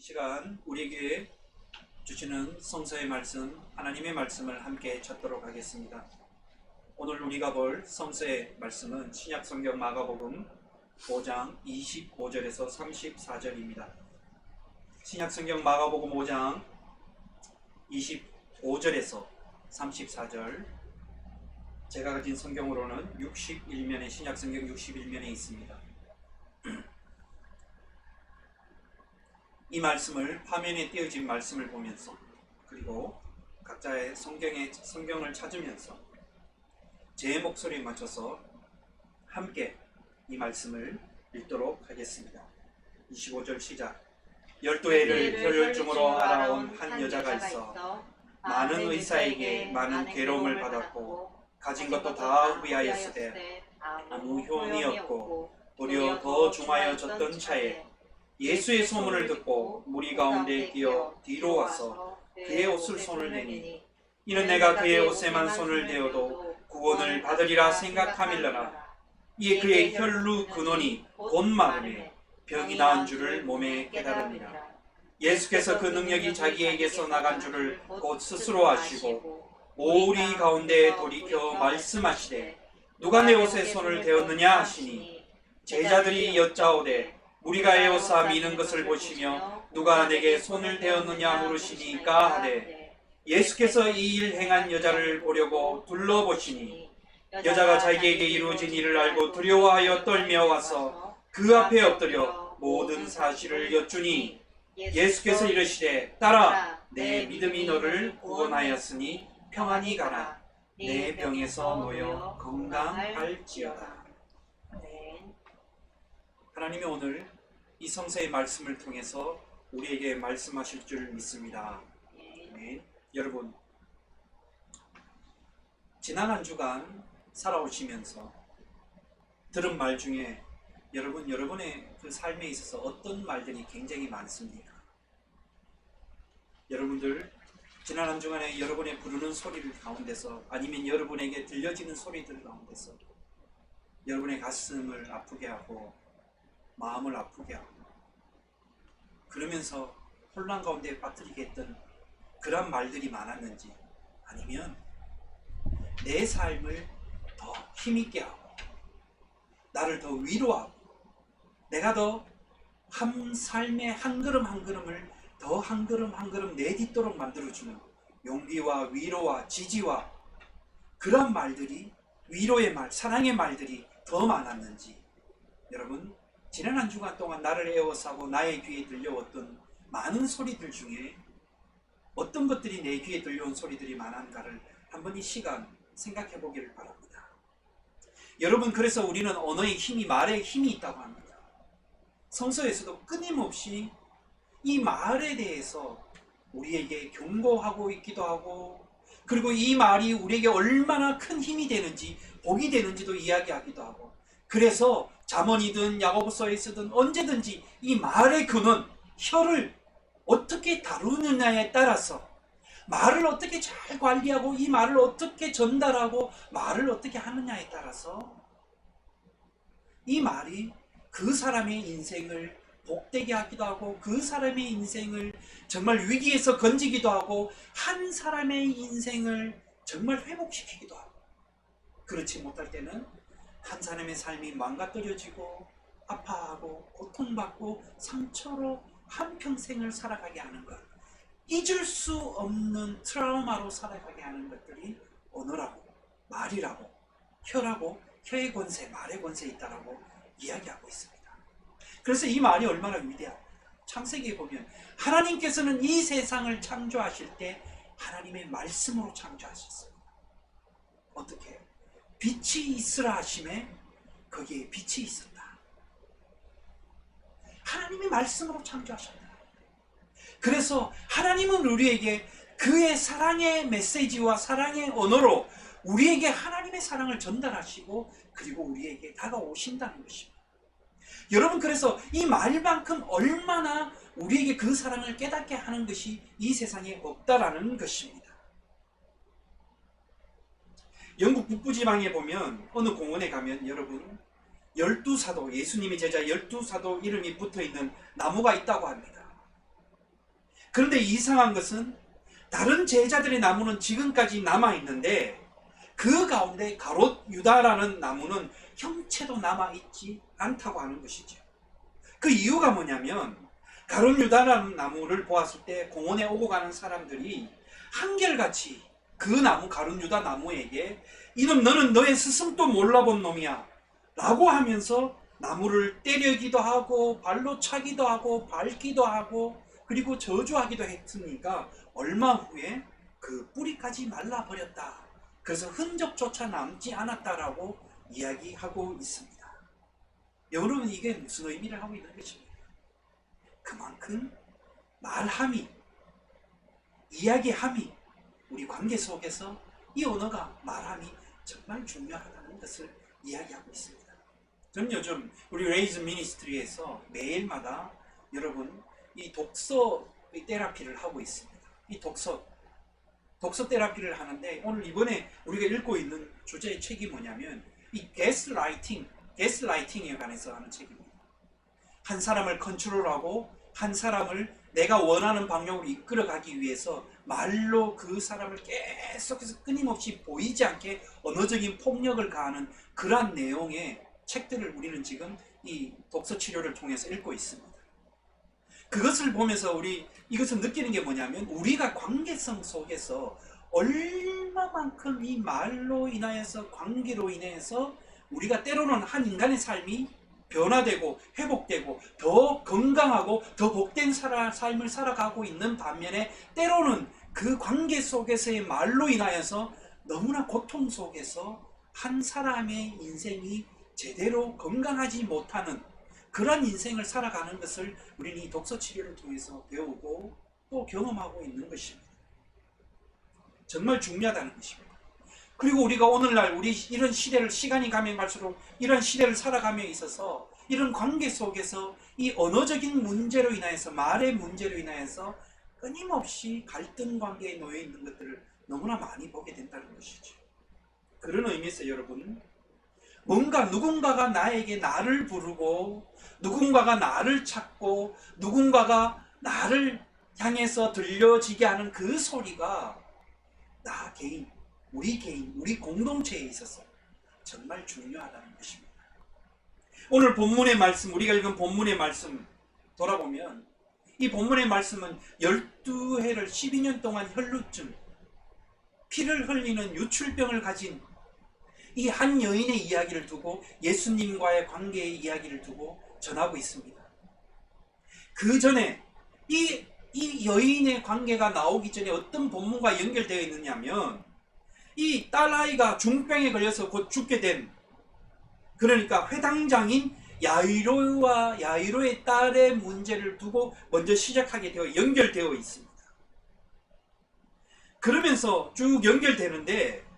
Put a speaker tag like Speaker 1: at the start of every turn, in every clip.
Speaker 1: 이 시간 우리에게 주시는 성서의 말씀, 하나님의 말씀을 함께 찾도록 하겠습니다. 오늘 우리가 볼 성서의 말씀은 신약성경 마가복음 5장 25절에서 34절입니다. 신약성경 마가복음 5장 25절에서 34절, 제가 가진 성경으로는 61면에 신약성경 61면에 있습니다. 이 말씀을 화면에 띄어진 말씀을 보면서, 그리고 각자의 성경을 찾으면서 제 목소리에 맞춰서 함께 이 말씀을 읽도록 하겠습니다. 25절 시작. 12해를 혈중으로 알아온 한 여자가 있어 많은 의사에게 많은 괴로움을 받았고 가진 것도 다 후회하였으되 아무 효험이 없고 도리어 더 중하여졌던 차에 예수의 소문을 듣고 무리 가운데 뛰어 뒤로 와서 그의 옷을 손을 대니 이는 내가 그의 옷에만 손을 대어도 구원을 받으리라 생각함일러라. 이에 그의 혈루 근원이 곧 마름에 병이 나은 줄을 몸에 깨달으니라. 예수께서 그 능력이 자기에게서 나간 줄을 곧 스스로 아시고 오리 가운데 돌이켜 말씀하시되 누가 내 옷에 손을 대었느냐 하시니 제자들이 여짜오되 우리가 에워싸 미는 것을 보시며 누가 내게 손을 대었느냐 물으시니까 하되 예수께서 이 일 행한 여자를 보려고 둘러보시니 여자가 자기에게 이루어진 일을 알고 두려워하여 떨며 와서 그 앞에 엎드려 모든 사실을 여쭈니 예수께서 이르시되 딸아 내 믿음이 너를 구원하였으니 평안히 가라. 내 병에서 놓여 건강할지어다. 하나님이 오늘 이 성서의 말씀을 통해서 우리에게 말씀하실 줄 믿습니다. 네. 여러분, 지난 한 주간 살아오시면서 들은 말 중에 여러분의 그 삶에 있어서 어떤 말들이 굉장히 많습니까? 여러분들 지난 한 주간에 여러분의 부르는 소리를 가운데서, 아니면 여러분에게 들려지는 소리들 가운데서 여러분의 가슴을 아프게 하고 마음을 아프게 하고 그러면서 혼란 가운데 빠뜨리게 했던 그런 말들이 많았는지, 아니면 내 삶을 더 힘있게 하고 나를 더 위로하고 내가 더 한 삶의 한 걸음 한 걸음을 더 한 걸음 한 걸음 내딛도록 만들어주는 용기와 위로와 지지와 그런 말들이, 위로의 말, 사랑의 말들이 더 많았는지, 여러분 지난 한 주간 동안 나를 에워싸고 나의 귀에 들려왔던 많은 소리들 중에 어떤 것들이 내 귀에 들려온 소리들이 많은가를 한번 이 시간 생각해 보기를 바랍니다. 여러분, 그래서 우리는 언어의 힘이, 말의 힘이 있다고 합니다. 성서에서도 끊임없이 이 말에 대해서 우리에게 경고하고 있기도 하고, 그리고 이 말이 우리에게 얼마나 큰 힘이 되는지, 복이 되는지도 이야기하기도 하고, 그래서 잠언이든 야고보서에 쓰든 언제든지 이 말의 근원, 혀를 어떻게 다루느냐에 따라서, 말을 어떻게 잘 관리하고 이 말을 어떻게 전달하고 말을 어떻게 하느냐에 따라서 이 말이 그 사람의 인생을 복되게 하기도 하고 그 사람의 인생을 정말 위기에서 건지기도 하고 한 사람의 인생을 정말 회복시키기도 하고, 그렇지 못할 때는 한 사람의 삶이 망가뜨려지고 아파하고 고통받고 상처로 한평생을 살아가게 하는 것, 잊을 수 없는 트라우마로 살아가게 하는 것들이 언어라고, 말이라고, 혀라고, 혀의 권세, 말의 권세에 있다라고 이야기하고 있습니다. 그래서 이 말이 얼마나 위대하고, 창세기에 보면 하나님께서는 이 세상을 창조하실 때 하나님의 말씀으로 창조하셨어요. 어떻게? 빛이 있으라 하심에 거기에 빛이 있었다. 하나님의 말씀으로 창조하셨다. 그래서 하나님은 우리에게 그의 사랑의 메시지와 사랑의 언어로 우리에게 하나님의 사랑을 전달하시고 그리고 우리에게 다가오신다는 것입니다. 여러분, 그래서 이 말만큼 얼마나 우리에게 그 사랑을 깨닫게 하는 것이 이 세상에 없다라는 것입니다. 영국 북부지방에 보면 어느 공원에 가면 여러분 12사도, 예수님의 제자 12사도 이름이 붙어있는 나무가 있다고 합니다. 그런데 이상한 것은 다른 제자들의 나무는 지금까지 남아있는데 그 가운데 가롯 유다라는 나무는 형체도 남아있지 않다고 하는 것이죠. 그 이유가 뭐냐면 가롯 유다라는 나무를 보았을 때 공원에 오고 가는 사람들이 한결같이 그 나무, 가롯 유다 나무에게 이놈 너는 너의 스승도 몰라본 놈이야 라고 하면서 나무를 때리기도 하고 발로 차기도 하고 밟기도 하고 그리고 저주하기도 했으니까 얼마 후에 그 뿌리까지 말라버렸다. 그래서 흔적조차 남지 않았다라고 이야기하고 있습니다. 여러분, 이게 무슨 의미를 하고 있는 것입니까? 그만큼 말함이, 이야기함이, 우리 관계 속에서 이 언어가, 말함이 정말 중요하다는 것을 이야기하고 있습니다. 저는 요즘 우리 레이즈 미니스트리에서 매일마다 여러분 이 독서 테라피를 하고 있습니다. 이 독서 테라피를 하는데 오늘 이번에 우리가 읽고 있는 주제의 책이 뭐냐면 이 게스라이팅에 관해서 하는 책입니다. 한 사람을 컨트롤하고 한 사람을 내가 원하는 방향으로 이끌어가기 위해서 말로 그 사람을 계속해서 끊임없이 보이지 않게 언어적인 폭력을 가하는 그러한 내용의 책들을 우리는 지금 이 독서 치료를 통해서 읽고 있습니다. 그것을 보면서 이것을 느끼는 게 뭐냐면 우리가 관계성 속에서 얼마만큼 이 말로 인하여서 관계로 인해서 우리가 때로는 한 인간의 삶이 변화되고 회복되고 더 건강하고 더 복된 삶을 살아가고 있는 반면에 때로는 그 관계 속에서의 말로 인하여서 너무나 고통 속에서 한 사람의 인생이 제대로 건강하지 못하는 그런 인생을 살아가는 것을 우리는 이 독서 치료를 통해서 배우고 또 경험하고 있는 것입니다. 정말 중요하다는 것입니다. 그리고 우리가 오늘날 이런 시대를 시간이 가면 갈수록 이런 시대를 살아감에 있어서 이런 관계 속에서 이 언어적인 문제로 인하여서 말의 문제로 인하여서 끊임없이 갈등 관계에 놓여 있는 것들을 너무나 많이 보게 된다는 것이죠. 그런 의미에서 여러분 뭔가 누군가가 나에게 나를 부르고 누군가가 나를 찾고 누군가가 나를 향해서 들려지게 하는 그 소리가 나 개인, 우리 공동체에 있어서 정말 중요하다는 것입니다. 오늘 본문의 말씀, 우리가 읽은 본문의 말씀 돌아보면 이 본문의 말씀은 12해를 12년 동안 혈루증, 피를 흘리는 유출병을 가진 이 한 여인의 이야기를 두고 예수님과의 관계의 이야기를 두고 전하고 있습니다. 그 전에 이 여인의 관계가 나오기 전에 어떤 본문과 연결되어 있느냐면 이 딸아이가 중병에 걸려서 곧 죽게 된 그러니까 회당장인 야이로의 딸의 문제를 두고 먼저 시작하게 되어 연결되어 있습니다. 그러면서 쭉 연결되는데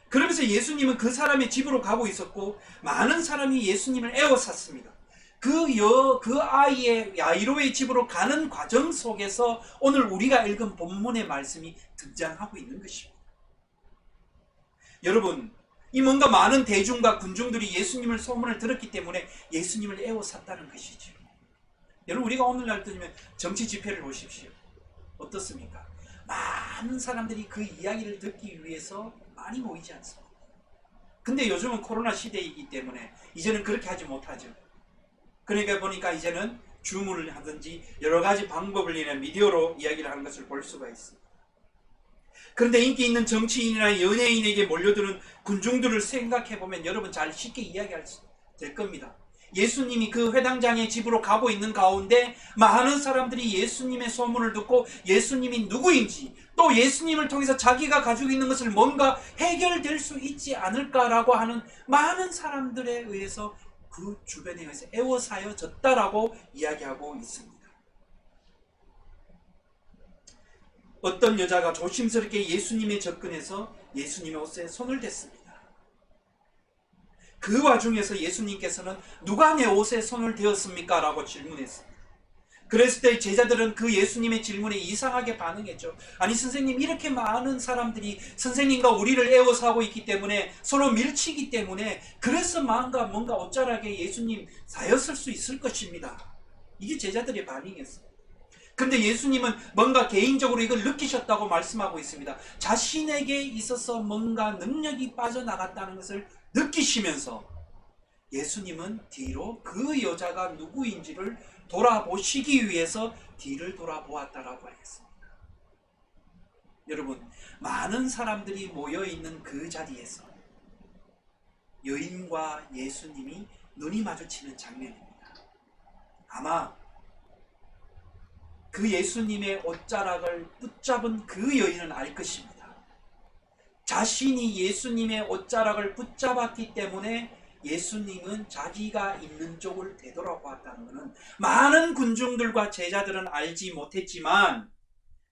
Speaker 1: 그러면서 예수님은 그 사람의 집으로 가고 있었고 많은 사람이 예수님을 에워쌌습니다. 그 아이의 야이로의 집으로 가는 과정 속에서 오늘 우리가 읽은 본문의 말씀이 등장하고 있는 것입니다. 여러분, 이 뭔가 많은 대중과 군중들이 예수님을 소문을 들었기 때문에 예수님을 에워쌌다는 것이죠. 여러분, 우리가 오늘날 뜨면 정치 집회를 보십시오. 어떻습니까? 많은 사람들이 그 이야기를 듣기 위해서 많이 모이지 않습니다. 근데 요즘은 코로나 시대이기 때문에 이제는 그렇게 하지 못하죠. 그러니까 보니까 이제는 줌을 하든지 여러 가지 방법을 이용해 미디어로 이야기를 하는 것을 볼 수가 있습니다. 그런데 인기 있는 정치인이나 연예인에게 몰려드는 군중들을 생각해보면 여러분 잘 쉽게 이야기할 수 될 겁니다. 예수님이 그 회당장의 집으로 가고 있는 가운데 많은 사람들이 예수님의 소문을 듣고 예수님이 누구인지 또 예수님을 통해서 자기가 가지고 있는 것을 뭔가 해결될 수 있지 않을까라고 하는 많은 사람들에 의해서 그 주변에 의해서 에워싸여졌다라고 이야기하고 있습니다. 어떤 여자가 조심스럽게 예수님에 접근해서 예수님의 옷에 손을 댔습니다. 그 와중에서 예수님께서는 누가 내 옷에 손을 대었습니까? 라고 질문했습니다. 그랬을 때 제자들은 그 예수님의 질문에 이상하게 반응했죠. 아니 선생님, 이렇게 많은 사람들이 선생님과 우리를 에워싸고 있기 때문에 서로 밀치기 때문에 그래서 뭔가 옷자락에 예수님 사였을 수 있을 것입니다. 이게 제자들의 반응이었어요. 근데 예수님은 뭔가 개인적으로 이걸 느끼셨다고 말씀하고 있습니다. 자신에게 있어서 뭔가 능력이 빠져나갔다는 것을 느끼시면서 예수님은 뒤로 그 여자가 누구인지를 돌아보시기 위해서 뒤를 돌아보았다라고 하겠습니다. 여러분, 많은 사람들이 모여있는 그 자리에서 여인과 예수님이 눈이 마주치는 장면입니다. 아마 그 예수님의 옷자락을 붙잡은 그 여인은 알 것입니다. 자신이 예수님의 옷자락을 붙잡았기 때문에 예수님은 자기가 있는 쪽을 되돌아보았다는 것은 많은 군중들과 제자들은 알지 못했지만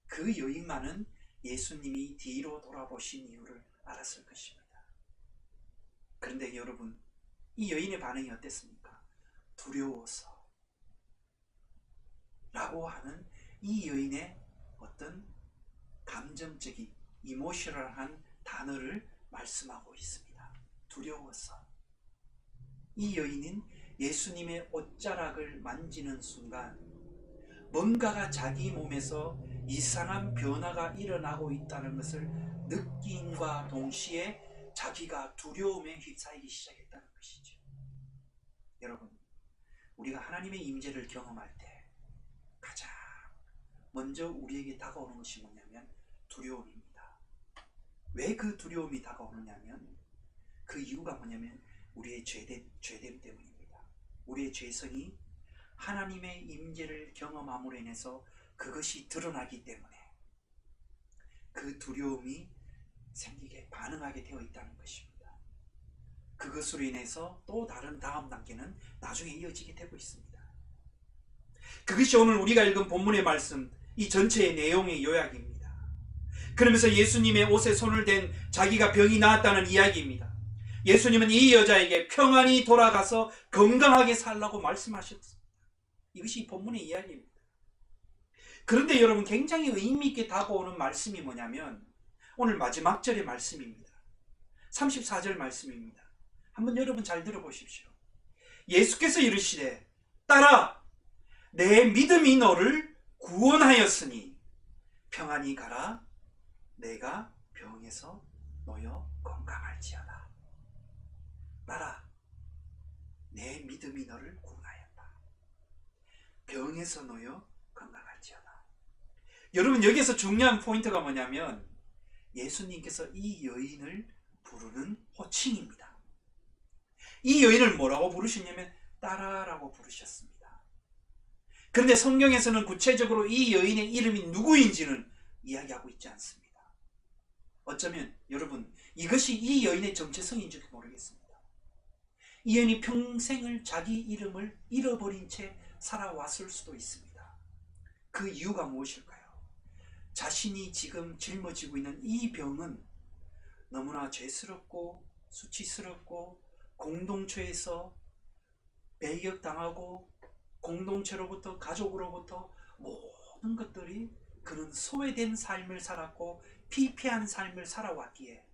Speaker 1: 그 여인만은 예수님이 뒤로 돌아보신 이유를 알았을 것입니다. 그런데 여러분, 이 여인의 반응이 어땠습니까? 두려워서 라고 하는 이 여인의 어떤 감정적인 이모셔널한 단어를 말씀하고 있습니다. 두려워서. 이 여인은 예수님의 옷자락을 만지는 순간 뭔가가 자기 몸에서 이상한 변화가 일어나고 있다는 것을 느낌과 동시에 자기가 두려움에 휩싸이기 시작했다는 것이죠. 여러분, 우리가 하나님의 임재를 경험할 때 가장 먼저 우리에게 다가오는 것이 뭐냐면 두려움입니다. 왜 그 두려움이 다가오느냐면 그 이유가 뭐냐면 우리의 죄됨 때문입니다. 우리의 죄성이 하나님의 임재를 경험함으로 인해서 그것이 드러나기 때문에 그 두려움이 생기게 반응하게 되어 있다는 것입니다. 그것으로 인해서 또 다른 다음 단계는 나중에 이어지게 되고 있습니다. 그것이 오늘 우리가 읽은 본문의 말씀, 이 전체의 내용의 요약입니다. 그러면서 예수님의 옷에 손을 댄 자기가 병이 나았다는 이야기입니다. 예수님은 이 여자에게 평안히 돌아가서 건강하게 살라고 말씀하셨습니다. 이것이 본문의 이야기입니다. 그런데 여러분, 굉장히 의미 있게 다가오는 말씀이 뭐냐면 오늘 마지막 절의 말씀입니다. 34절 말씀입니다. 한번 여러분 잘 들어보십시오. 예수께서 이르시되 딸아, 내 믿음이 너를 구원하였으니 평안히 가라. 내가 병에서 놓여 건강할지어다. 딸아, 내 믿음이 너를 구원하였다. 병에서 놓여 건강할지어다. 여러분, 여기에서 중요한 포인트가 뭐냐면 예수님께서 이 여인을 부르는 호칭입니다. 이 여인을 뭐라고 부르시냐면 딸아라고 부르셨습니다. 그런데 성경에서는 구체적으로 이 여인의 이름이 누구인지는 이야기하고 있지 않습니다. 어쩌면 여러분, 이것이 이 여인의 정체성인지도 모르겠습니다. 이 여인이 평생을 자기 이름을 잃어버린 채 살아왔을 수도 있습니다. 그 이유가 무엇일까요? 자신이 지금 짊어지고 있는 이 병은 너무나 죄스럽고 수치스럽고 공동체에서 배격당하고 공동체로부터 가족으로부터 모든 것들이 그는 소외된 삶을 살았고 피폐한 삶을 살아왔기에,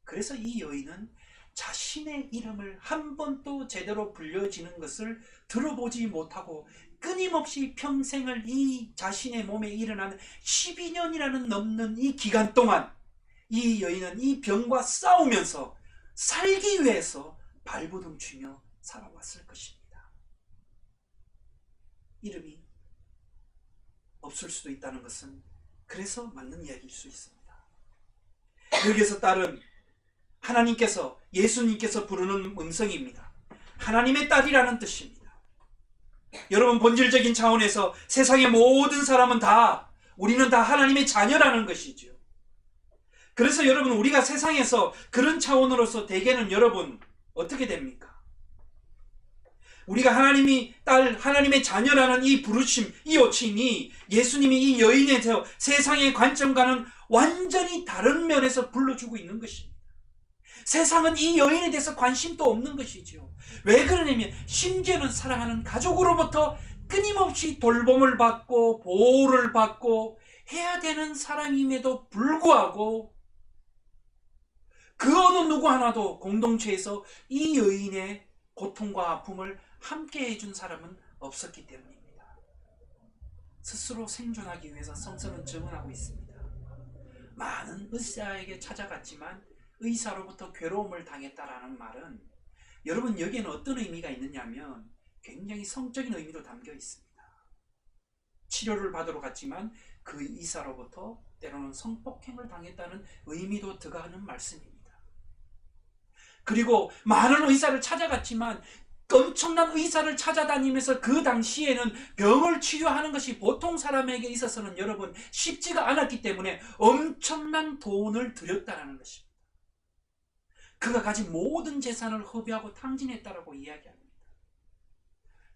Speaker 1: 그래서 이 여인은 자신의 이름을 한 번도 제대로 불려지는 것을 들어보지 못하고 끊임없이 평생을 이 자신의 몸에 일어나는 12년이라는 넘는 이 기간 동안 이 여인은 이 병과 싸우면서 살기 위해서 발버둥치며 살아왔을 것입니다. 이름이 없을 수도 있다는 것은 그래서 맞는 이야기일 수 있습니다. 여기에서 딸은 하나님께서, 예수님께서 부르는 음성입니다. 하나님의 딸이라는 뜻입니다. 여러분, 본질적인 차원에서 세상의 모든 사람은 다, 우리는 다 하나님의 자녀라는 것이죠. 그래서 여러분, 우리가 세상에서 그런 차원으로서 대개는 여러분 어떻게 됩니까? 우리가 하나님이 딸, 하나님의 자녀라는 이 부르심, 이 호칭이 예수님이 이 여인에 대해서 세상의 관점과는 완전히 다른 면에서 불러주고 있는 것입니다. 세상은 이 여인에 대해서 관심도 없는 것이죠. 왜 그러냐면 심지어는 사랑하는 가족으로부터 끊임없이 돌봄을 받고 보호를 받고 해야 되는 사람임에도 불구하고 그 어느 누구 하나도 공동체에서 이 여인의 고통과 아픔을 함께 해준 사람은 없었기 때문입니다. 스스로 생존하기 위해서 성서는 증언하고 있습니다. 많은 의사에게 찾아갔지만 의사로부터 괴로움을 당했다라는 말은, 여러분 여기에는 어떤 의미가 있느냐면 굉장히 성적인 의미도 담겨 있습니다. 치료를 받으러 갔지만 그 의사로부터 때로는 성폭행을 당했다는 의미도 들어가는 말씀입니다. 그리고 많은 의사를 찾아갔지만 엄청난 의사를 찾아다니면서 그 당시에는 병을 치료하는 것이 보통 사람에게 있어서는 여러분 쉽지가 않았기 때문에 엄청난 돈을 들였다는 것입니다. 그가 가진 모든 재산을 허비하고 탕진했다라고 이야기합니다.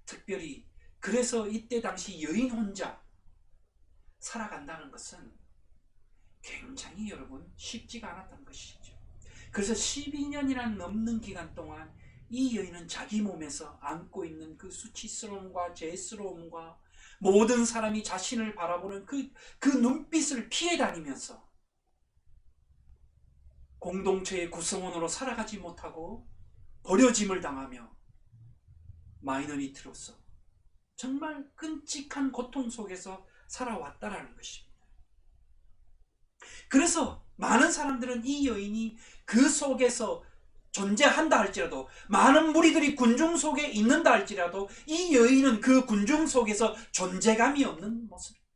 Speaker 1: 특별히 그래서 이때 당시 여인 혼자 살아간다는 것은 굉장히 여러분 쉽지가 않았던 것이죠. 그래서 12년이란 넘는 기간 동안 이 여인은 자기 몸에서 안고 있는 그 수치스러움과 죄스러움과 모든 사람이 자신을 바라보는 그 눈빛을 피해 다니면서 공동체의 구성원으로 살아가지 못하고 버려짐을 당하며 마이너리티로서 정말 끔찍한 고통 속에서 살아왔다라는 것입니다. 그래서 많은 사람들은 이 여인이 그 속에서 존재한다 할지라도, 많은 무리들이 군중 속에 있는다 할지라도 이 여인은 그 군중 속에서 존재감이 없는 모습입니다.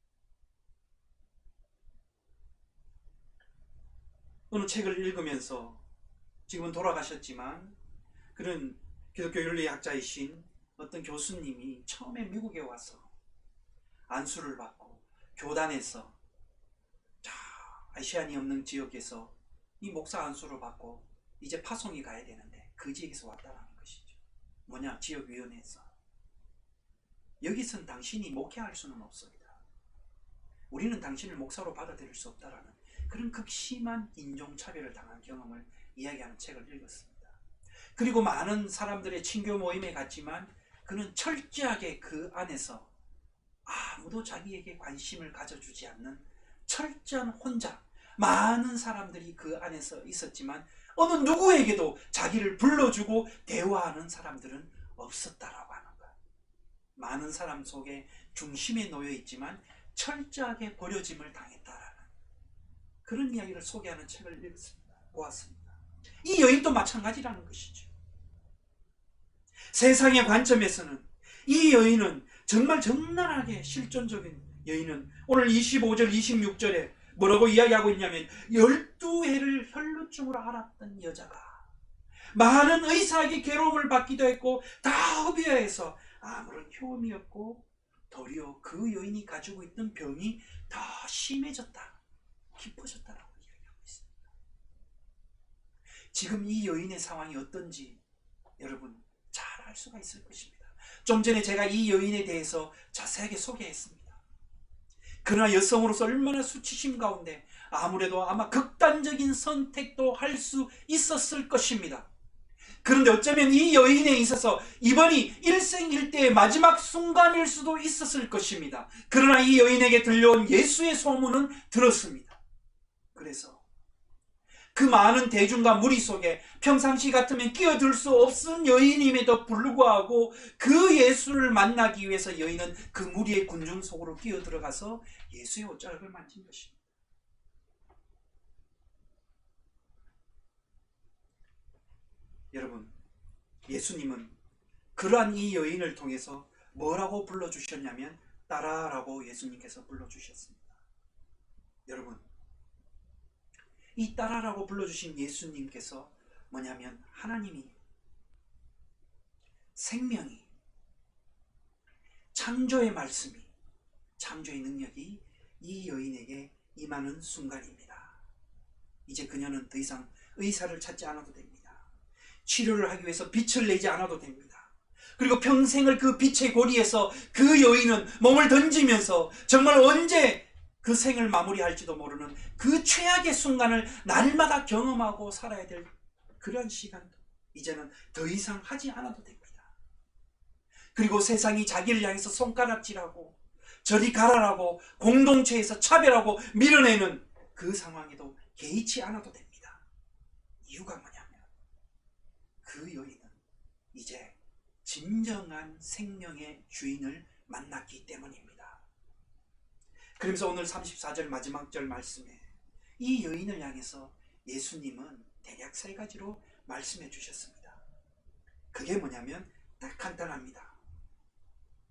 Speaker 1: 어느 책을 읽으면서, 지금은 돌아가셨지만 그런 기독교 윤리학자이신 어떤 교수님이 처음에 미국에 와서 안수를 받고 교단에서 아시안이 없는 지역에서 이 목사 안수를 받고 이제 파송이 가야 되는데 그 지역에서 왔다는 것이죠. 뭐냐? 지역위원회에서. 여기선 당신이 목회할 수는 없습니다. 우리는 당신을 목사로 받아들일 수 없다라는 그런 극심한 인종차별을 당한 경험을 이야기하는 책을 읽었습니다. 그리고 많은 사람들의 친교 모임에 갔지만 그는 철저하게 그 안에서 아무도 자기에게 관심을 가져주지 않는 철저한 혼자, 많은 사람들이 그 안에서 있었지만 어느 누구에게도 자기를 불러주고 대화하는 사람들은 없었다라고 하는 거야. 많은 사람 속에 중심에 놓여 있지만 철저하게 버려짐을 당했다라는 그런 이야기를 소개하는 책을 읽었습니다. 보았습니다. 이 여인도 마찬가지라는 것이죠. 세상의 관점에서는 이 여인은 정말 적나라하게 실존적인 여인은 오늘 25절 26절에 뭐라고 이야기하고 있냐면 12해를 혈루증으로 앓았던 여자가 많은 의사에게 괴로움을 받기도 했고 다 허비해서 아무런 효험이 없고 도리어 그 여인이 가지고 있던 병이 더 심해졌다, 깊어졌다라고 이야기하고 있습니다. 지금 이 여인의 상황이 어떤지 여러분 잘 알 수가 있을 것입니다. 좀 전에 제가 이 여인에 대해서 자세하게 소개했습니다. 그러나 여성으로서 얼마나 수치심 가운데 아무래도 아마 극단적인 선택도 할 수 있었을 것입니다. 그런데 어쩌면 이 여인에 있어서 이번이 일생일대의 마지막 순간일 수도 있었을 것입니다. 그러나 이 여인에게 들려온 예수의 소문은 들었습니다. 그래서 그 많은 대중과 무리 속에 평상시 같으면 끼어들 수 없은 여인임에도 불구하고 그 예수를 만나기 위해서 여인은 그 무리의 군중 속으로 끼어들어가서 예수의 옷자락을 만진 것입니다. 여러분, 예수님은 그러한 이 여인을 통해서 뭐라고 불러주셨냐면 따라라고 예수님께서 불러주셨습니다. 여러분, 이 따라라고 불러주신 예수님께서 뭐냐면 하나님이 생명이 창조의 말씀이 창조의 능력이 이 여인에게 임하는 순간입니다. 이제 그녀는 더 이상 의사를 찾지 않아도 됩니다. 치료를 하기 위해서 빛을 내지 않아도 됩니다. 그리고 평생을 그 빛의 고리에서 그 여인은 몸을 던지면서 정말 언제 그 생을 마무리할지도 모르는 그 최악의 순간을 날마다 경험하고 살아야 될 그런 시간도 이제는 더 이상 하지 않아도 됩니다. 그리고 세상이 자기를 향해서 손가락질하고 저리 가라라고 공동체에서 차별하고 밀어내는 그 상황에도 개의치 않아도 됩니다. 이유가 뭐냐면 그 여인은 이제 진정한 생명의 주인을 만났기 때문입니다. 그러면서 오늘 34절 마지막 절 말씀에 이 여인을 향해서 예수님은 대략 세 가지로 말씀해 주셨습니다. 그게 뭐냐면 딱 간단합니다.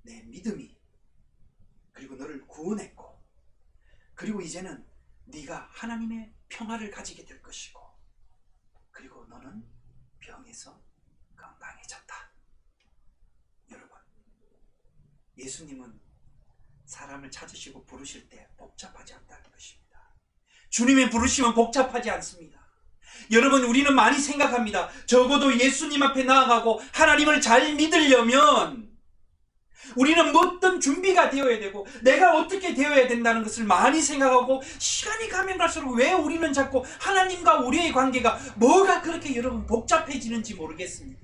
Speaker 1: 내 믿음이, 그리고 너를 구원했고, 그리고 이제는 네가 하나님의 평화를 가지게 될 것이고, 그리고 너는 병에서 건강해졌다. 여러분, 예수님은 사람을 찾으시고 부르실 때 복잡하지 않다는 것입니다. 주님의 부르심은 복잡하지 않습니다. 여러분, 우리는 많이 생각합니다. 적어도 예수님 앞에 나아가고 하나님을 잘 믿으려면 우리는 어떤 준비가 되어야 되고 내가 어떻게 되어야 된다는 것을 많이 생각하고, 시간이 가면 갈수록 왜 우리는 자꾸 하나님과 우리의 관계가 뭐가 그렇게 여러분 복잡해지는지 모르겠습니다.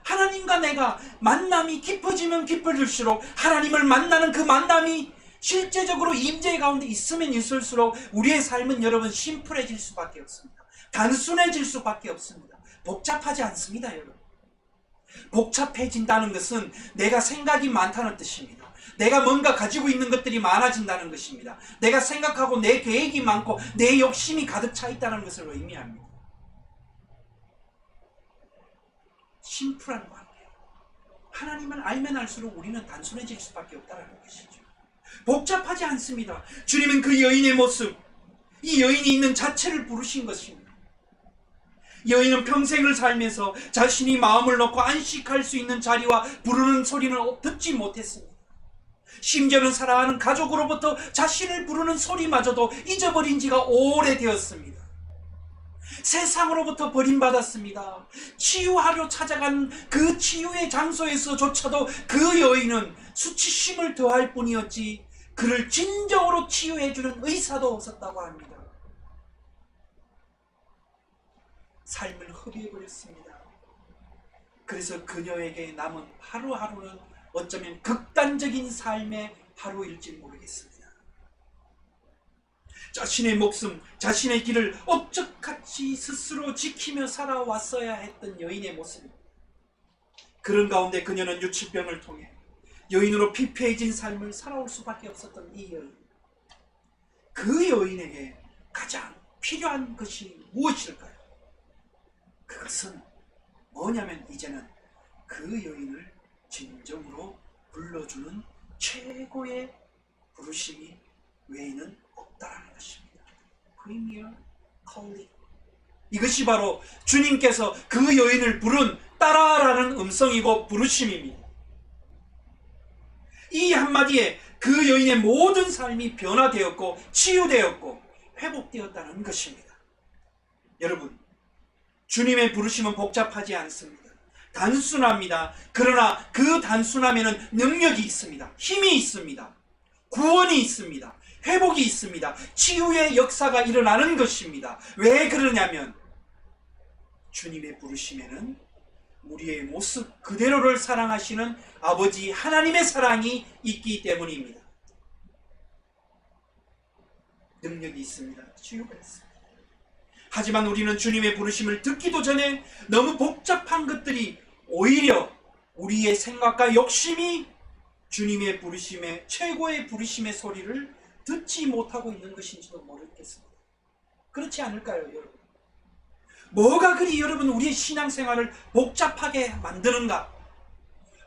Speaker 1: 하나님과 내가 만남이 깊어지면 깊어질수록 하나님을 만나는 그 만남이 실제적으로 임재 가운데 있으면 있을수록 우리의 삶은 여러분 심플해질 수밖에 없습니다. 단순해질 수밖에 없습니다. 복잡하지 않습니다. 여러분, 복잡해진다는 것은 내가 생각이 많다는 뜻입니다. 내가 뭔가 가지고 있는 것들이 많아진다는 것입니다. 내가 생각하고 내 계획이 많고 내 욕심이 가득 차 있다는 것을 의미합니다. 심플한 관계, 하나님을 알면 알수록 우리는 단순해질 수밖에 없다는 것이죠. 복잡하지 않습니다. 주님은 그 여인의 모습, 이 여인이 있는 자체를 부르신 것입니다. 여인은 평생을 살면서 자신이 마음을 놓고 안식할 수 있는 자리와 부르는 소리는 듣지 못했습니다. 심지어는 사랑하는 가족으로부터 자신을 부르는 소리마저도 잊어버린 지가 오래되었습니다. 세상으로부터 버림받았습니다. 치유하려 찾아간 그 치유의 장소에서조차도 그 여인은 수치심을 더할 뿐이었지 그를 진정으로 치유해주는 의사도 없었다고 합니다. 삶을 허비해버렸습니다. 그래서 그녀에게 남은 하루하루는 어쩌면 극단적인 삶의 하루일지 모르겠습니다. 자신의 목숨, 자신의 길을 억적같이 스스로 지키며 살아왔어야 했던 여인의 모습, 그런 가운데 그녀는 유치병을 통해 여인으로 피폐해진 삶을 살아올 수밖에 없었던 이 여인, 그 여인에게 가장 필요한 것이 무엇일까요? 그것은 뭐냐면 이제는 그 여인을 진정으로 불러주는 최고의 부르심이 외에는 없다라는 것입니다. Premier calling. 이것이 바로 주님께서 그 여인을 부른 따라라는 음성이고 부르심입니다. 이 한마디에 그 여인의 모든 삶이 변화되었고 치유되었고 회복되었다는 것입니다. 여러분, 주님의 부르심은 복잡하지 않습니다. 단순합니다. 그러나 그 단순함에는 능력이 있습니다. 힘이 있습니다. 구원이 있습니다. 회복이 있습니다. 치유의 역사가 일어나는 것입니다. 왜 그러냐면 주님의 부르심에는 우리의 모습 그대로를 사랑하시는 아버지 하나님의 사랑이 있기 때문입니다. 능력이 있습니다. 치유가 있습니다. 하지만 우리는 주님의 부르심을 듣기도 전에 너무 복잡한 것들이 오히려 우리의 생각과 욕심이 주님의 부르심의 최고의 부르심의 소리를 듣지 못하고 있는 것인지도 모르겠습니다. 그렇지 않을까요, 여러분? 뭐가 그리 여러분 우리의 신앙생활을 복잡하게 만드는가?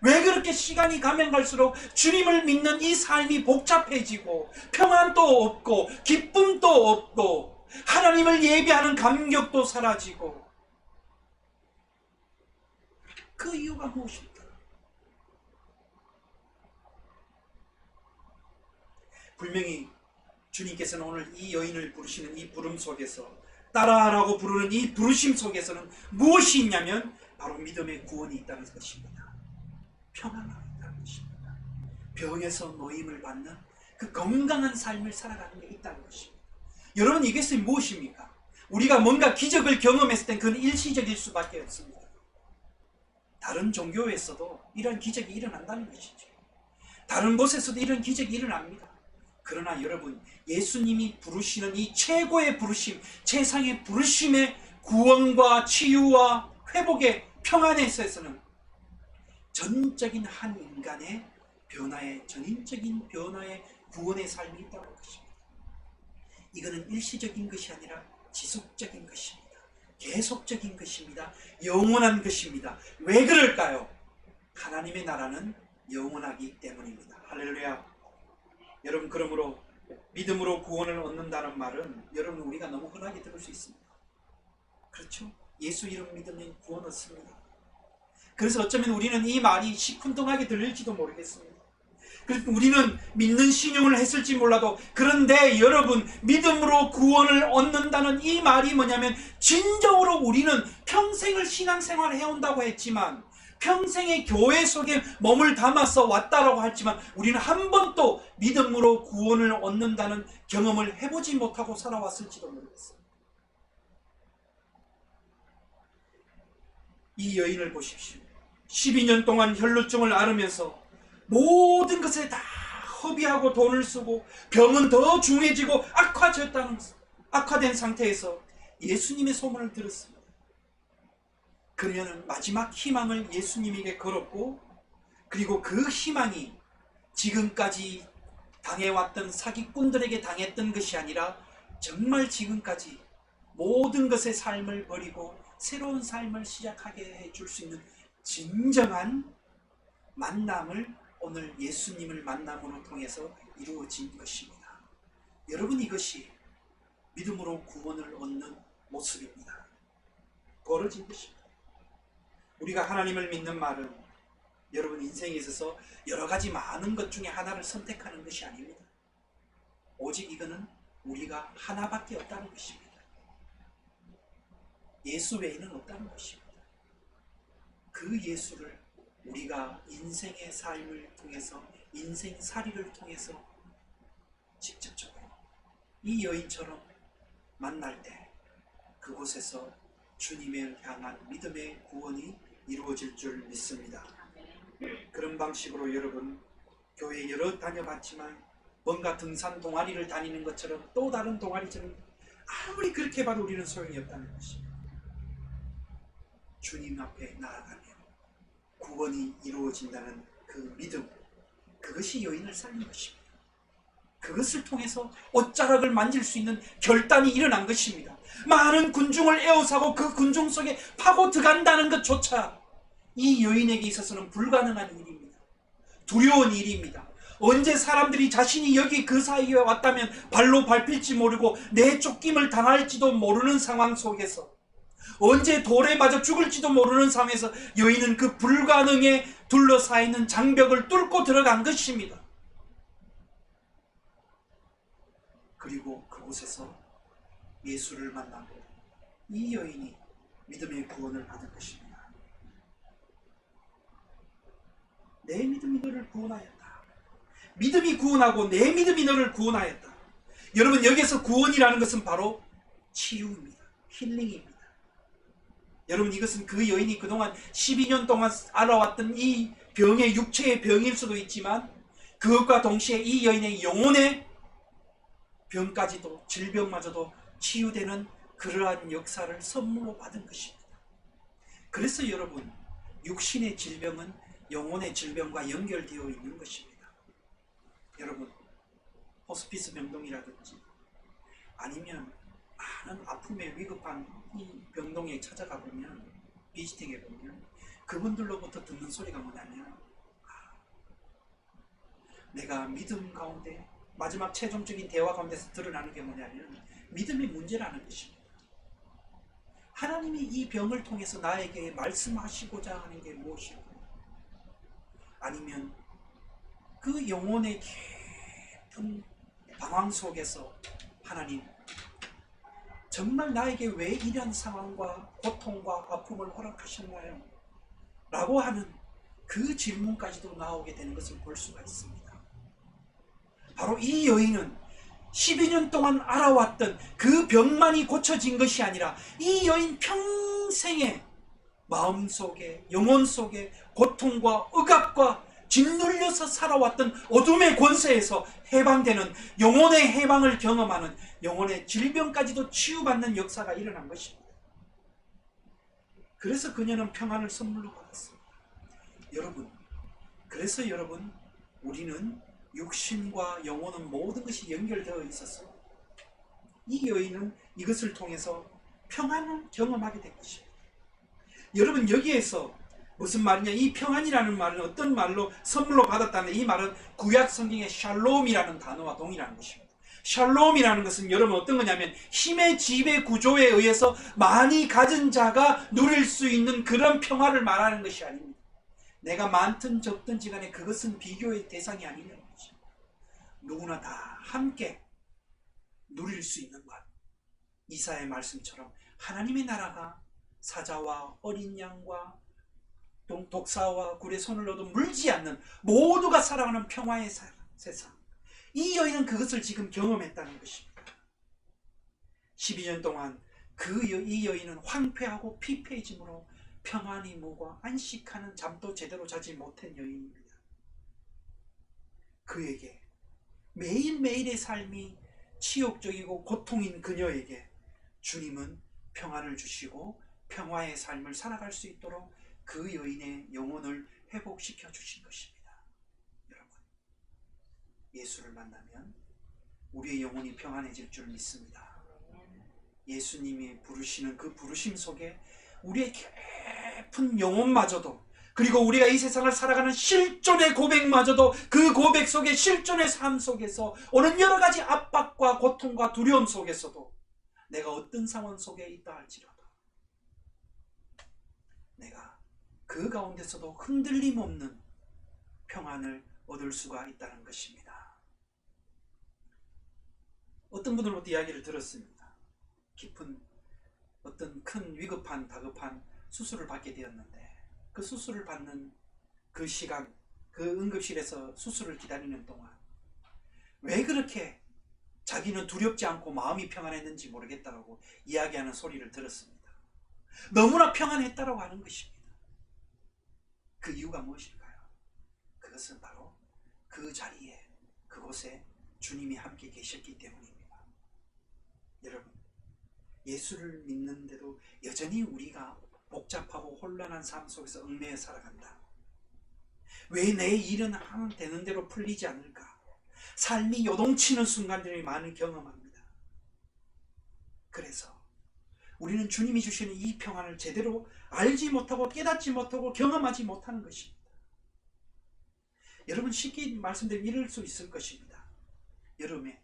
Speaker 1: 왜 그렇게 시간이 가면 갈수록 주님을 믿는 이 삶이 복잡해지고 평안도 없고 기쁨도 없고 하나님을 예배하는 감격도 사라지고, 그 이유가 무엇일까? 분명히 주님께서는 오늘 이 여인을 부르시는 이 부름 속에서, 따라라고 부르는 이 부르심 속에서는 무엇이 있냐면 바로 믿음의 구원이 있다는 것입니다. 평안이 있다는 것입니다. 병에서 노임을 받는 그 건강한 삶을 살아가는 게 있다는 것입니다. 여러분, 이것이 무엇입니까? 우리가 뭔가 기적을 경험했을 땐 그건 일시적일 수밖에 없습니다. 다른 종교에서도 이런 기적이 일어난다는 것이죠. 다른 곳에서도 이런 기적이 일어납니다. 그러나 여러분, 예수님이 부르시는 이 최고의 부르심, 최상의 부르심의 구원과 치유와 회복의 평안에 있어서는 전적인 한 인간의 변화의 전인적인 변화의 구원의 삶이 있다는 것입니다. 이거는 일시적인 것이 아니라 지속적인 것입니다. 계속적인 것입니다. 영원한 것입니다. 왜 그럴까요? 하나님의 나라는 영원하기 때문입니다. 할렐루야. 여러분, 그러므로 믿음으로 구원을 얻는다는 말은 여러분 우리가 너무 흔하게 들을 수 있습니다. 그렇죠? 예수 이름 믿으면 구원 얻습니다. 그래서 어쩌면 우리는 이 말이 시큰둥하게 들릴지도 모르겠습니다. 그래서 우리는 믿는 신용을 했을지 몰라도, 그런데 여러분, 믿음으로 구원을 얻는다는 이 말이 뭐냐면, 진정으로 우리는 평생을 신앙생활을 해온다고 했지만, 평생의 교회 속에 몸을 담아서 왔다라고 했지만, 우리는 한 번도 믿음으로 구원을 얻는다는 경험을 해보지 못하고 살아왔을지도 모르겠어요. 이 여인을 보십시오. 12년 동안 혈루증을 앓으면서 모든 것에 다 허비하고 돈을 쓰고 병은 더 중해지고 악화된 상태에서 예수님의 소문을 들었습니다. 그러면 마지막 희망을 예수님에게 걸었고, 그리고 그 희망이 지금까지 당해왔던 사기꾼들에게 당했던 것이 아니라 정말 지금까지 모든 것의 삶을 버리고 새로운 삶을 시작하게 해줄 수 있는 진정한 만남을 오늘 예수님을 만남으로 통해서 이루어진 것입니다. 여러분, 이것이 믿음으로 구원을 얻는 모습입니다. 벌어진 것입니다. 우리가 하나님을 믿는 말은 여러분 인생에 있어서 여러 가지 많은 것 중에 하나를 선택하는 것이 아닙니다. 오직 이거는 우리가 하나밖에 없다는 것입니다. 예수 외에는 없다는 것입니다. 그 예수를 우리가 인생의 삶을 통해서, 인생살이를 통해서 직접적으로 이 여인처럼 만날 때 그곳에서 주님을 향한 믿음의 구원이 이루어질 줄 믿습니다. 그런 방식으로 여러분, 교회 여러 다녀봤지만 뭔가 등산 동아리를 다니는 것처럼 또 다른 동아리처럼 아무리 그렇게 봐도 우리는 소용이 없다는 것입니다. 주님 앞에 나아가면 구원이 이루어진다는 그 믿음, 그것이 여인을 살린 것입니다. 그것을 통해서 옷자락을 만질 수 있는 결단이 일어난 것입니다. 많은 군중을 에워싸고 그 군중 속에 파고 들어간다는 것조차 이 여인에게 있어서는 불가능한 일입니다. 두려운 일입니다. 언제 사람들이 자신이 여기 그 사이에 왔다면 발로 밟힐지 모르고 내쫓김을 당할지도 모르는 상황 속에서, 언제 돌에 맞아 죽을지도 모르는 상황에서 여인은 그 불가능에 둘러싸이는 장벽을 뚫고 들어간 것입니다. 그리고 그곳에서 예수를 만나고 이 여인이 믿음의 구원을 받은 것입니다. 내 믿음이 너를 구원하였다. 믿음이 구원하고 내 믿음이 너를 구원하였다. 여러분, 여기서 구원이라는 것은 바로 치유입니다. 힐링입니다. 여러분, 이것은 그 여인이 그동안 12년 동안 알아왔던 이 병의 육체의 병일 수도 있지만, 그것과 동시에 이 여인의 영혼의 병까지도, 질병마저도 치유되는 그러한 역사를 선물로 받은 것입니다. 그래서 여러분, 육신의 질병은 영혼의 질병과 연결되어 있는 것입니다. 여러분, 호스피스 병동이라든지 아니면 많은 아픔에 위급한 이 병동에 찾아가 보면, 비지팅해 보면 그분들로부터 듣는 소리가 뭐냐면, 내가 믿음 가운데 마지막 최종적인 대화 가운데서 드러나는 게 뭐냐면 믿음의 문제라는 것입니다. 하나님이 이 병을 통해서 나에게 말씀하시고자 하는 게 무엇이고, 아니면 그 영혼의 깊은 방황 속에서 하나님, 정말 나에게 왜 이런 상황과 고통과 아픔을 허락하셨나요? 라고 하는 그 질문까지도 나오게 되는 것을 볼 수가 있습니다. 바로 이 여인은 12년 동안 알아왔던 그 병만이 고쳐진 것이 아니라 이 여인 평생의 마음속에, 영혼 속에 고통과 억압과 짓눌려서 살아왔던 어둠의 권세에서 해방되는, 영혼의 해방을 경험하는, 영혼의 질병까지도 치유받는 역사가 일어난 것입니다. 그래서 그녀는 평안을 선물로 받았습니다. 여러분, 그래서 여러분, 우리는 육신과 영혼은 모든 것이 연결되어 있었어. 이 여인은 이것을 통해서 평안을 경험하게 된 것입니다. 여러분, 여기에서 무슨 말이냐? 이 평안이라는 말은 어떤 말로 선물로 받았다는, 이 말은 구약 성경의 샬롬이라는 단어와 동일한 것입니다. 샬롬이라는 것은 여러분 어떤 거냐면 힘의 지배 구조에 의해서 많이 가진 자가 누릴 수 있는 그런 평화를 말하는 것이 아닙니다. 내가 많든 적든지 간에 그것은 비교의 대상이 아니라는 것입니다. 누구나 다 함께 누릴 수 있는 것. 이사야의 말씀처럼 하나님의 나라가 사자와 어린 양과 독사와 굴의 손을 넣어도 물지 않는 모두가 살아가는 평화의 세상. 이 여인은 그것을 지금 경험했다는 것입니다. 12년 동안 이 여인은 황폐하고 피폐해짐으로 평안히 묵어 안식하는 잠도 제대로 자지 못한 여인입니다. 그에게 매일매일의 삶이 치욕적이고 고통인 그녀에게 주님은 평안을 주시고 평화의 삶을 살아갈 수 있도록 그 여인의 영혼을 회복시켜 주신 것입니다. 여러분, 예수를 만나면 우리의 영혼이 평안해질 줄 믿습니다. 예수님이 부르시는 그 부르심 속에 우리의 깊은 영혼마저도, 그리고 우리가 이 세상을 살아가는 실존의 고백마저도, 그 고백 속에 실존의 삶 속에서 오는 여러 가지 압박과 고통과 두려움 속에서도 내가 어떤 상황 속에 있다 할지라도 내가 그 가운데서도 흔들림 없는 평안을 얻을 수가 있다는 것입니다. 어떤 분들로부터 이야기를 들었습니다. 깊은 어떤 큰 위급한 다급한 수술을 받게 되었는데, 그 수술을 받는 그 시간, 그 응급실에서 수술을 기다리는 동안 왜 그렇게 자기는 두렵지 않고 마음이 평안했는지 모르겠다고 이야기하는 소리를 들었습니다. 너무나 평안했다고 하는 것입니다. 그 이유가 무엇일까요? 그것은 바로 그 자리에, 그곳에 주님이 함께 계셨기 때문입니다. 여러분, 예수를 믿는데도 여전히 우리가 복잡하고 혼란한 삶 속에서 얽매여 살아간다. 왜 내 일은 하면 되는 대로 풀리지 않을까? 삶이 요동치는 순간들이 많이 경험합니다. 그래서 우리는 주님이 주시는 이 평안을 제대로 알지 못하고 깨닫지 못하고 경험하지 못하는 것입니다. 여러분, 쉽게 말씀드리면 이럴 수 있을 것입니다. 여름에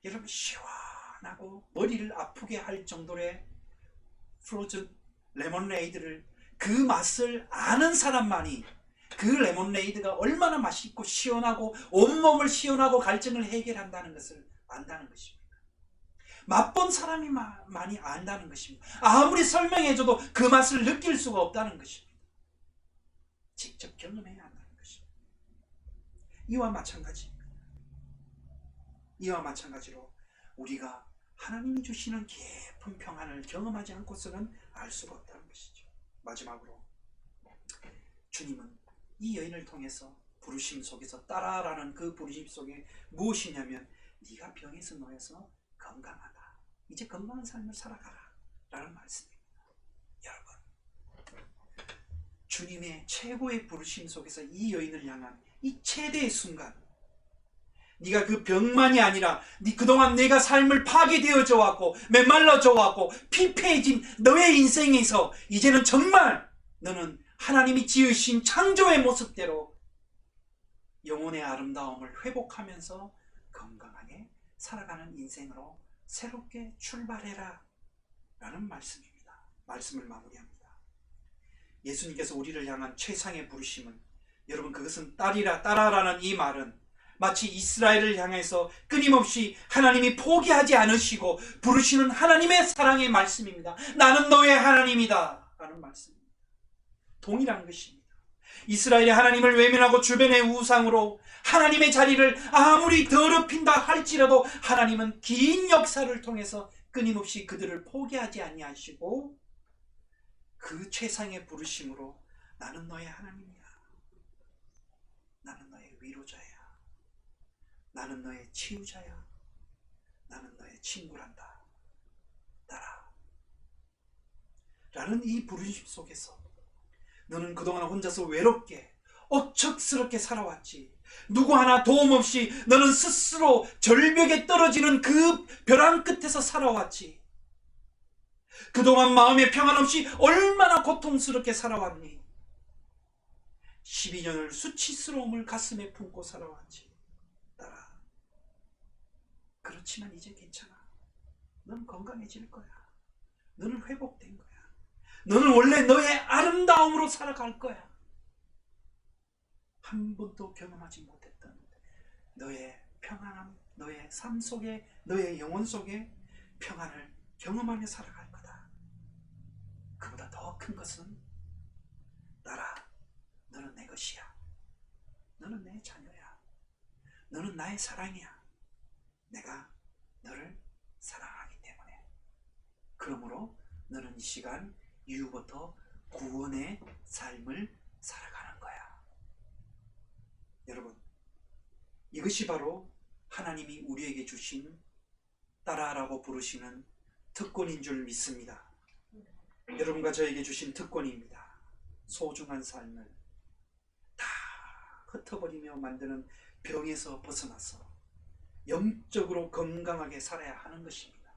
Speaker 1: 여러분 시원하고 머리를 아프게 할 정도의 프로즌 레몬레이드를, 그 맛을 아는 사람만이 그 레몬레이드가 얼마나 맛있고 시원하고 온몸을 시원하고 갈증을 해결한다는 것을 안다는 것입니다. 맛본 사람이 많이 안다는 것입니다. 아무리 설명해줘도 그 맛을 느낄 수가 없다는 것입니다. 직접 경험해야 한다는 것입니다. 이와 마찬가지입니다. 이와 마찬가지로 우리가 하나님이 주시는 깊은 평안을 경험하지 않고서는 알 수가 없다는 것이죠. 마지막으로 주님은 이 여인을 통해서 부르심 속에서, 따라라는 그 부르심 속에 무엇이냐면 네가 병에서 놓여서 건강하다, 이제 건강한 삶을 살아가라 라는 말씀입니다. 여러분, 주님의 최고의 부르심 속에서 이 여인을 향한 이 최대의 순간, 네가 그 병만이 아니라 그동안 내가 삶을 파괴되어져 왔고 메말라져 왔고 피폐해진 너의 인생에서 이제는 정말 너는 하나님이 지으신 창조의 모습대로 영혼의 아름다움을 회복하면서 건강하게 살아가는 인생으로 새롭게 출발해라 라는 말씀입니다. 말씀을 마무리합니다. 예수님께서 우리를 향한 최상의 부르심은, 여러분, 그것은 따라라는 이 말은 마치 이스라엘을 향해서 끊임없이 하나님이 포기하지 않으시고 부르시는 하나님의 사랑의 말씀입니다. 나는 너의 하나님이다 라는 말씀입니다. 동일한 것입니다. 이스라엘이 하나님을 외면하고 주변의 우상으로 하나님의 자리를 아무리 더럽힌다 할지라도 하나님은 긴 역사를 통해서 끊임없이 그들을 포기하지 아니하시고 그 최상의 부르심으로 나는 너의 하나님이야, 나는 너의 위로자야, 나는 너의 치유자야, 나는 너의 친구란다, 따라 라는 이 부르심 속에서 너는 그동안 혼자서 외롭게 억척스럽게 살아왔지. 누구 하나 도움 없이 너는 스스로 절벽에 떨어지는 그 벼랑 끝에서 살아왔지. 그동안 마음의 평안 없이 얼마나 고통스럽게 살아왔니? 12년을 수치스러움을 가슴에 품고 살아왔지. 딸아, 그렇지만 이제 괜찮아. 넌 건강해질 거야. 너는 회복된 거야. 너는 원래 너의 아름다움으로 살아갈 거야. 한 번도 경험하지 못했던 너의 평안함, 너의 삶 속에, 너의 영혼 속에 평안을 경험하며 살아갈 거다. 그보다 더 큰 것은 딸아, 너는 내 것이야. 너는 내 자녀야. 너는 나의 사랑이야. 내가 너를 사랑하기 때문에. 그러므로 너는 이 시간 이후부터 구원의 삶을 살아가는 거야. 여러분, 이것이 바로 하나님이 우리에게 주신 딸아라고 부르시는 특권인 줄 믿습니다. 여러분과 저에게 주신 특권입니다. 소중한 삶을 다 흩어버리며 만드는 병에서 벗어나서 영적으로 건강하게 살아야 하는 것입니다.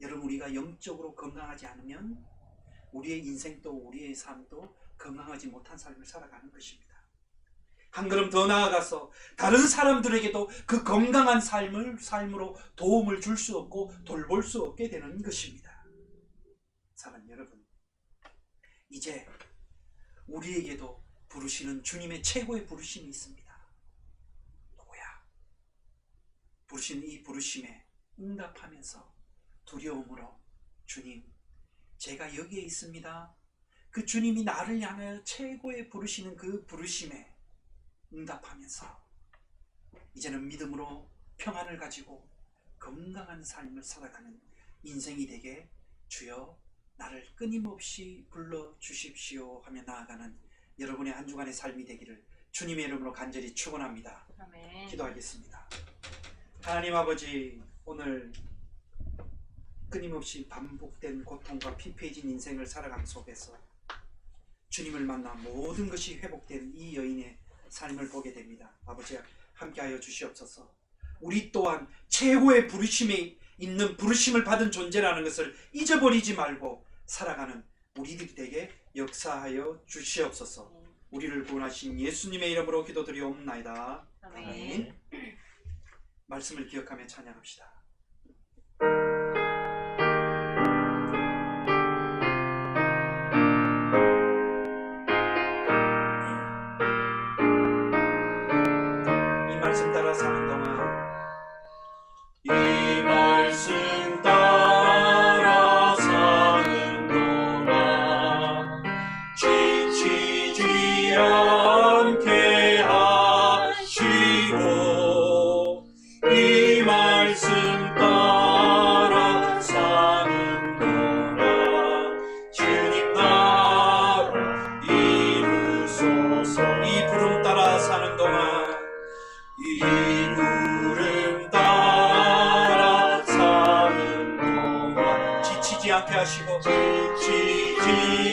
Speaker 1: 여러분, 우리가 영적으로 건강하지 않으면 우리의 인생도 우리의 삶도 건강하지 못한 삶을 살아가는 것입니다. 한 걸음 더 나아가서 다른 사람들에게도 그 건강한 삶으로 도움을 줄 수 없고 돌볼 수 없게 되는 것입니다. 사랑하는 여러분, 이제 우리에게도 부르시는 주님의 최고의 부르심이 있습니다. 누구야? 부르시는 이 부르심에 응답하면서 두려움으로 주님, 제가 여기에 있습니다. 그 주님이 나를 향하여 최고의 부르시는 그 부르심에 응답하면서 이제는 믿음으로 평안을 가지고 건강한 삶을 살아가는 인생이 되게 주여 나를 끊임없이 불러주십시오 하며 나아가는 여러분의 한 주간의 삶이 되기를 주님의 이름으로 간절히 축원합니다.
Speaker 2: 아멘.
Speaker 1: 기도하겠습니다. 하나님 아버지, 오늘 끊임없이 반복된 고통과 피폐해진 인생을 살아감 속에서 주님을 만나 모든 것이 회복된 이 여인의 삶을 보게 됩니다. 아버지, 함께하여 주시옵소서. 우리 또한 최고의 부르심이 있는 부르심을 받은 존재라는 것을 잊어버리지 말고 살아가는 우리들이 되게 역사하여 주시옵소서. 우리를 구원하신 예수님의 이름으로 기도드리옵나이다.
Speaker 2: 아멘.
Speaker 1: 말씀을 기억하며 찬양합시다. 이 말씀 따라 사는 동안 이 말씀 따라 사는 동안 지치지 않게 하시고 이 말씀 따라 사는 동안 주님 나라 이루소서. 이 부름 따라 사는 동안 이 부름 따라 사는 동안 지치지 않게 하시고 지치지